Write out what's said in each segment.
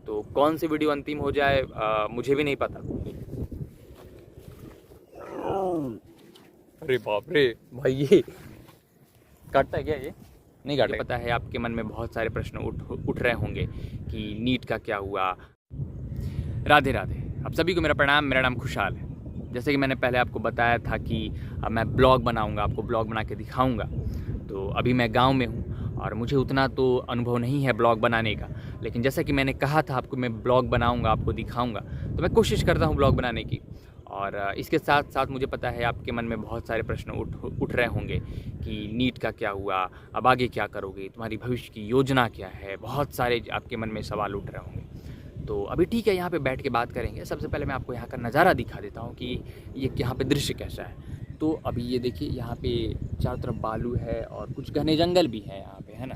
तो कौन सी वीडियो अंतिम हो जाए मुझे भी नहीं पता। अरे बाप रे भाई, ये काटता है क्या? ये नहीं काटता। पता है आपके मन में बहुत सारे प्रश्न उठ रहे होंगे कि नीट का क्या हुआ। राधे राधे, आप सभी को मेरा प्रणाम। मेरा नाम खुशहाल है। जैसे कि मैंने पहले आपको बताया था कि अब मैं ब्लॉग बनाऊंगा, आपको ब्लॉग बना के दिखाऊंगा। तो अभी मैं गांव में हूं और मुझे उतना तो अनुभव नहीं है ब्लॉग बनाने का, लेकिन जैसा कि मैंने कहा था आपको मैं ब्लॉग बनाऊंगा, आपको दिखाऊंगा, तो मैं कोशिश करता हूं ब्लॉग बनाने की। और इसके साथ साथ मुझे पता है आपके मन में बहुत सारे प्रश्न उठ रहे होंगे कि नीट का क्या हुआ, अब आगे क्या करोगे, तुम्हारी भविष्य की योजना क्या है, बहुत सारे आपके मन में सवाल उठ रहे होंगे। तो अभी ठीक है, यहाँ पे बैठ के बात करेंगे। सबसे पहले मैं आपको यहाँ का नज़ारा दिखा देता हूँ कि ये यहाँ पे दृश्य कैसा है। तो अभी ये देखिए, यहाँ पे चारों तरफ बालू है और कुछ घने जंगल भी है यहाँ पे, है ना।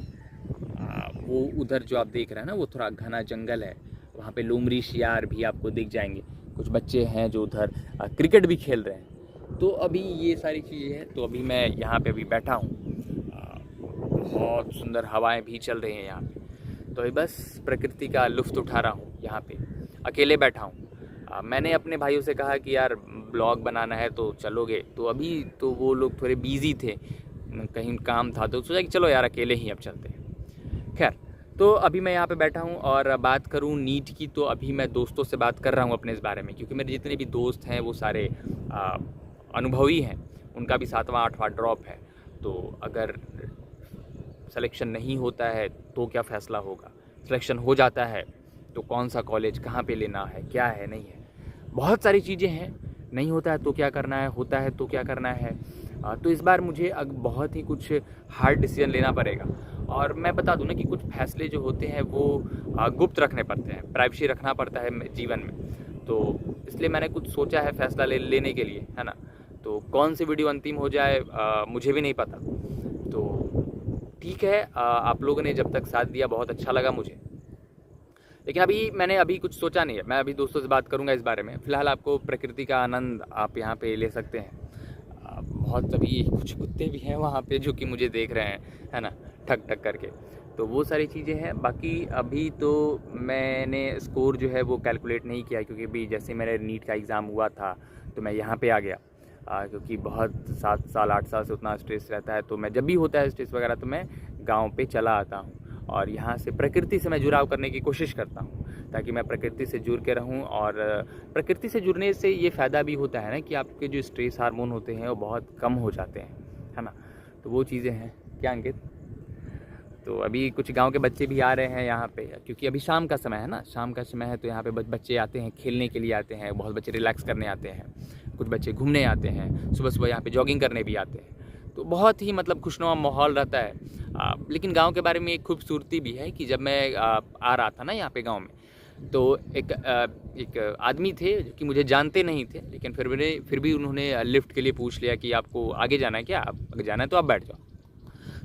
वो उधर जो आप देख रहे हैं ना, वो थोड़ा घना जंगल है। वहाँ पे लोमड़ी शियार भी आपको दिख जाएंगे। कुछ बच्चे हैं जो उधर क्रिकेट भी खेल रहे हैं। तो अभी ये सारी चीज़ें हैं। तो अभी मैं यहाँ पे अभी बैठा हूँ, बहुत सुंदर हवाएं भी चल रही हैं यहाँ पे। तो अभी बस प्रकृति का लुत्फ़ उठा रहा हूँ। यहाँ पे अकेले बैठा हूँ। मैंने अपने भाइयों से कहा कि यार ब्लॉग बनाना है तो चलोगे, तो अभी तो वो लोग थोड़े बिजी थे, कहीं काम था, तो सोचा कि चलो यार अकेले ही अब चलते हैं। खैर, तो अभी मैं यहाँ पे बैठा हूँ और बात करूँ नीट की, तो अभी मैं दोस्तों से बात कर रहा हूँ अपने इस बारे में, क्योंकि मेरे जितने भी दोस्त हैं वो सारे अनुभवी हैं। उनका भी 7वां 8वां ड्रॉप है। तो अगर सिलेक्शन नहीं होता है तो क्या फ़ैसला होगा, सिलेक्शन हो जाता है तो कौन सा कॉलेज कहाँ पे लेना है, क्या है नहीं है, बहुत सारी चीज़ें हैं। नहीं होता है तो क्या करना है, होता है तो क्या करना है। तो इस बार मुझे बहुत ही कुछ हार्ड डिसीजन लेना पड़ेगा। और मैं बता दूं ना कि कुछ फैसले जो होते हैं वो गुप्त रखने पड़ते हैं, प्राइवेसी रखना पड़ता है जीवन में। तो इसलिए मैंने कुछ सोचा है फैसला लेने के लिए, है ना। तो कौन सी वीडियो अंतिम हो जाए मुझे भी नहीं पता। तो ठीक है, आप लोगों ने जब तक साथ दिया बहुत अच्छा लगा मुझे, लेकिन मैंने अभी कुछ सोचा नहीं है। मैं अभी दोस्तों से बात करूंगा इस बारे में। फ़िलहाल आपको प्रकृति का आनंद आप यहाँ पे ले सकते हैं। बहुत अभी कुछ कुत्ते भी हैं वहाँ पे जो कि मुझे देख रहे हैं, है ना, ठक ठक करके। तो वो सारी चीज़ें हैं। बाकी अभी तो मैंने स्कोर जो है वो कैलकुलेट नहीं किया, क्योंकि अभी जैसे मेरे नीट का एग्ज़ाम हुआ था तो मैं यहाँ पे आ गया। क्योंकि बहुत 7 साल 8 साल से उतना स्ट्रेस रहता है, तो मैं जब भी होता है स्ट्रेस वगैरह तो मैं गाँव पे चला आता हूँ और यहाँ से प्रकृति से मैं जुड़ाव करने की कोशिश करता हूँ, ताकि मैं प्रकृति से जुड़ के रहूँ। और प्रकृति से जुड़ने से ये फ़ायदा भी होता है ना कि आपके जो स्ट्रेस हार्मोन होते हैं वो बहुत कम हो जाते हैं, है ना। तो वो चीज़ें हैं। क्या अंकित? तो अभी कुछ गांव के बच्चे भी आ रहे हैं यहाँ पे, क्योंकि अभी शाम का समय है ना, शाम का समय है। तो यहाँ पे बच्चे आते हैं, खेलने के लिए आते हैं, बहुत बच्चे रिलैक्स करने आते हैं, कुछ बच्चे घूमने आते हैं, सुबह सुबह यहाँ पे जॉगिंग करने भी आते हैं। तो बहुत ही मतलब खुशनुमा माहौल रहता है। लेकिन गांव के बारे में एक खूबसूरती भी है कि जब मैं आ रहा था ना यहाँ पे गांव में, तो एक आदमी थे जो कि मुझे जानते नहीं थे, लेकिन फिर भी उन्होंने लिफ्ट के लिए पूछ लिया कि आपको आगे जाना है क्या, आप अगर जाना है तो आप बैठ जाओ।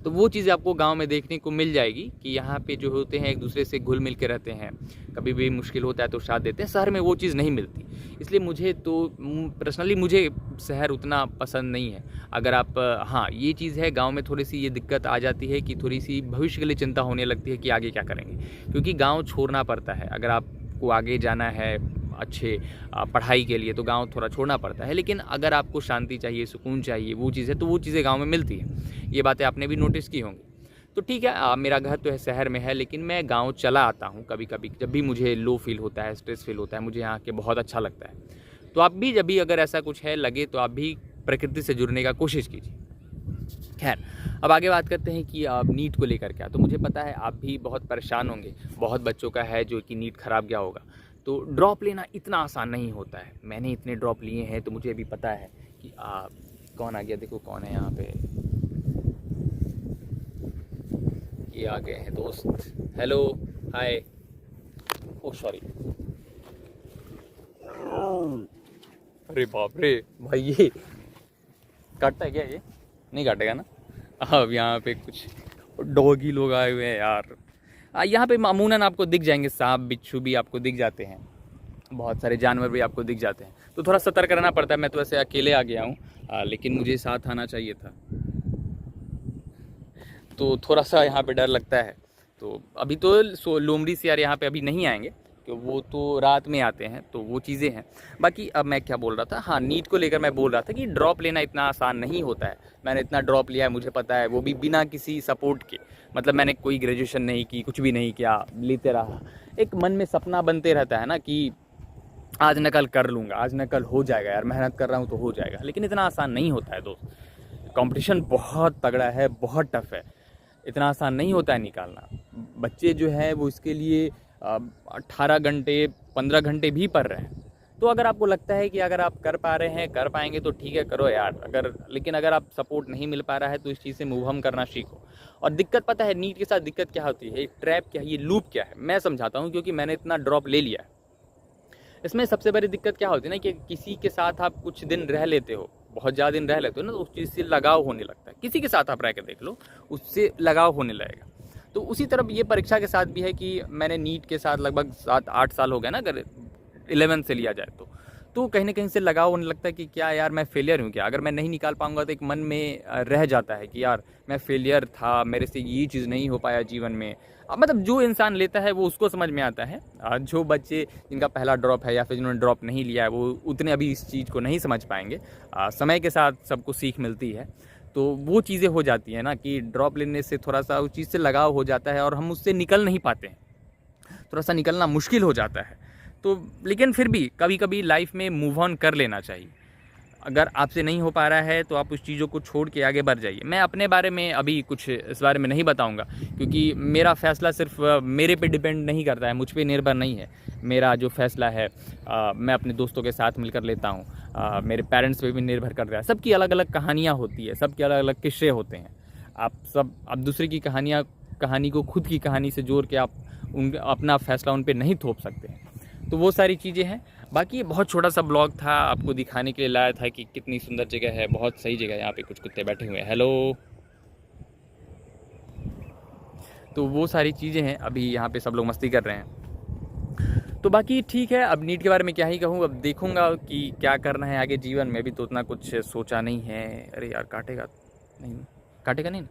तो वो चीज़ आपको गांव में देखने को मिल जाएगी कि यहाँ पे जो होते हैं एक दूसरे से घुल मिल के रहते हैं, कभी भी मुश्किल होता है तो साथ देते हैं। शहर में वो चीज़ नहीं मिलती। इसलिए मुझे तो पर्सनली मुझे शहर उतना पसंद नहीं है। अगर आप हाँ, ये चीज़ है, गांव में थोड़ी सी ये दिक्कत आ जाती है कि थोड़ी सी भविष्य के लिए चिंता होने लगती है कि आगे क्या करेंगे, क्योंकि गाँव छोड़ना पड़ता है। अगर आपको आगे जाना है अच्छे पढ़ाई के लिए तो गांव थोड़ा छोड़ना पड़ता है। लेकिन अगर आपको शांति चाहिए, सुकून चाहिए, वो चीज़ है तो वो चीज़ें गांव में मिलती है। ये बातें आपने भी नोटिस की होंगी। तो ठीक है, मेरा घर तो है शहर में है, लेकिन मैं गांव चला आता हूं कभी कभी, जब भी मुझे लो फील होता है, स्ट्रेस फील होता है, मुझे यहाँ के बहुत अच्छा लगता है। तो आप भी जब भी अगर ऐसा कुछ है लगे तो आप भी प्रकृति से जुड़ने का कोशिश कीजिए। खैर, अब आगे बात करते हैं कि आप नीट को लेकर क्या। तो मुझे पता है आप भी बहुत परेशान होंगे, बहुत बच्चों का है जो कि नीट खराब गया होगा। तो ड्रॉप लेना इतना आसान नहीं होता है। मैंने इतने ड्रॉप लिए हैं तो मुझे भी पता है कि कौन आ गया, देखो कौन है यहाँ पे, ये आ गए हैं दोस्त। हेलो, हाय, ओ सॉरी, अरे बाप रे भाई, ये काटता है क्या? ये नहीं काटेगा ना। अब यहाँ पे कुछ डॉगी लोग आए हुए हैं यार। यहाँ पे मामूनन आपको दिख जाएंगे, सांप बिच्छू भी आपको दिख जाते हैं, बहुत सारे जानवर भी आपको दिख जाते हैं। तो थोड़ा सतर्क रहना पड़ता है। मैं तो वैसे अकेले आ गया हूँ, लेकिन मुझे साथ आना चाहिए था, तो थोड़ा सा यहाँ पे डर लगता है। तो अभी तो लोमड़ी से यार यहाँ पे अभी नहीं आएंगे, कि वो तो रात में आते हैं, तो वो चीज़ें हैं। बाकी अब मैं क्या बोल रहा था, हाँ नीट को लेकर मैं बोल रहा था कि ड्रॉप लेना इतना आसान नहीं होता है। मैंने इतना ड्रॉप लिया है, मुझे पता है, वो भी बिना किसी सपोर्ट के। मतलब मैंने कोई ग्रेजुएशन नहीं की, कुछ भी नहीं किया, लेते रहा। एक मन में सपना बनते रहता है ना कि आज न कल कर लूँगा, आज न कल हो जाएगा यार, मेहनत कर रहा हूँ तो हो जाएगा। लेकिन इतना आसान नहीं होता है दोस्त। कंपटीशन बहुत तगड़ा है, बहुत टफ है, इतना आसान नहीं होता है निकालना। बच्चे जो है वो इसके लिए 18 घंटे 15 घंटे भी पढ़ रहे हैं। तो अगर आपको लगता है कि अगर आप कर पा रहे हैं, कर पाएंगे, तो ठीक है करो यार। लेकिन अगर आप सपोर्ट नहीं मिल पा रहा है तो इस चीज़ से मूव हम करना सीखो। और दिक्कत पता है नीट के साथ दिक्कत क्या होती है, ट्रैप क्या है, ये लूप क्या है, मैं समझाता हूँ, क्योंकि मैंने इतना ड्रॉप ले लिया है। इसमें सबसे बड़ी दिक्कत क्या होती है ना कि किसी के साथ आप कुछ दिन रह लेते हो, बहुत ज़्यादा दिन रह लेते हो ना, तो उस चीज़ से लगाव होने लगता है। किसी के साथ आप रह के देख लो, उससे लगाव होने लगेगा। तो उसी तरह ये परीक्षा के साथ भी है कि मैंने नीट के साथ लगभग 7-8 साल हो गए ना, अगर 11 से लिया जाए तो कहीं ना कहीं से लगाव होने लगता है कि क्या यार मैं फेलियर हूँ क्या, अगर मैं नहीं निकाल पाऊंगा तो एक मन में रह जाता है कि यार मैं फेलियर था, मेरे से ये चीज़ नहीं हो पाया जीवन में। मतलब जो इंसान लेता है वो उसको समझ में आता है। जो बच्चे जिनका पहला ड्रॉप है या फिर जिन्होंने ड्रॉप नहीं लिया है वो उतने अभी इस चीज़ को नहीं समझ पाएंगे। समय के साथ सबको सीख मिलती है, तो वो चीज़ें हो जाती हैं ना कि ड्रॉप लेने से थोड़ा सा उस चीज़ से लगाव हो जाता है और हम उससे निकल नहीं पाते हैं, थोड़ा सा निकलना मुश्किल हो जाता है। तो लेकिन फिर भी कभी कभी लाइफ में मूव ऑन कर लेना चाहिए। अगर आपसे नहीं हो पा रहा है तो आप उस चीज़ों को छोड़ के आगे बढ़ जाइए। मैं अपने बारे में अभी कुछ इस बारे में नहीं बताऊंगा, क्योंकि मेरा फ़ैसला सिर्फ मेरे पे डिपेंड नहीं करता है, मुझ पे निर्भर नहीं है। मेरा जो फ़ैसला है मैं अपने दोस्तों के साथ मिलकर लेता हूँ, मेरे पेरेंट्स पे भी निर्भर करता है। सबकी अलग अलग कहानियाँ होती है, सबके अलग अलग किस्से होते हैं। आप दूसरे की कहानी को खुद की कहानी से जोड़ के आप अपना फ़ैसला उन पर नहीं थोप सकते हैं। तो वो सारी चीज़ें हैं। बाकी ये बहुत छोटा सा ब्लॉग था, आपको दिखाने के लिए लाया था कि कितनी सुंदर जगह है, बहुत सही जगह है। यहाँ पे कुछ कुत्ते बैठे हुए हैं, हेलो। तो वो सारी चीज़ें हैं, अभी यहाँ पे सब लोग मस्ती कर रहे हैं। तो बाकी ठीक है, अब नीट के बारे में क्या ही कहूँ, अब देखूँगा कि क्या करना है आगे जीवन में। भी तो उतना कुछ सोचा नहीं है। अरे यार काटेगा नहीं ना।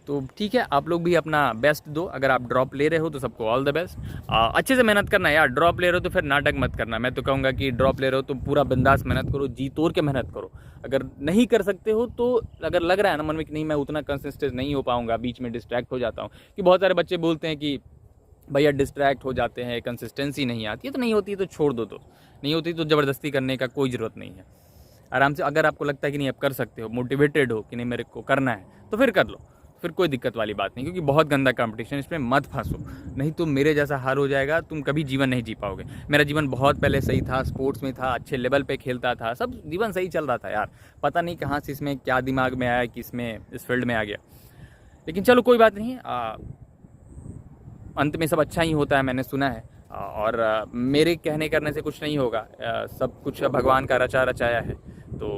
तो ठीक है, आप लोग भी अपना बेस्ट दो। अगर आप ड्रॉप ले रहे हो तो सबको ऑल द बेस्ट। अच्छे से मेहनत करना यार। ड्रॉप ले रहे हो तो फिर नाटक मत करना। मैं तो कहूँगा कि ड्रॉप ले रहे हो तो पूरा बिंदास मेहनत करो, जी तोड़ के मेहनत करो। अगर नहीं कर सकते हो तो अगर लग रहा है ना मन में कि नहीं मैं उतना कंसिस्टेंट नहीं हो पाऊंगा, बीच में डिस्ट्रैक्ट हो जाता हूँ, कि बहुत सारे बच्चे बोलते हैं कि भैया डिस्ट्रैक्ट हो जाते हैं, कंसिस्टेंसी नहीं आती है। तो नहीं होती है तो छोड़ दो, तो नहीं होती तो ज़बरदस्ती करने का कोई ज़रूरत नहीं है। आराम से अगर आपको लगता है कि नहीं आप कर सकते हो, मोटिवेटेड हो कि नहीं मेरे को करना है, तो फिर कर लो, फिर कोई दिक्कत वाली बात नहीं। क्योंकि बहुत गंदा कंपटीशन, इसमें मत फंसो, नहीं तो मेरे जैसा हाल हो जाएगा, तुम कभी जीवन नहीं जी पाओगे। मेरा जीवन बहुत पहले सही था, स्पोर्ट्स में था, अच्छे लेवल पे खेलता था, सब जीवन सही चल रहा था यार। पता नहीं कहाँ से इसमें क्या दिमाग में आया कि इसमें इस फील्ड में आ गया। लेकिन चलो कोई बात नहीं, अंत में सब अच्छा ही होता है, मैंने सुना है। और मेरे कहने करने से कुछ नहीं होगा, सब कुछ भगवान का रचा रचाया है। तो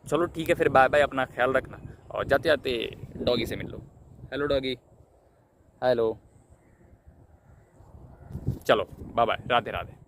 चलो ठीक है, फिर बाय बाय, अपना ख्याल रखना। और जाते जाते डॉगी से मिल लो। Hello doggy, hello. चलो बाय बाय, राधे राधे।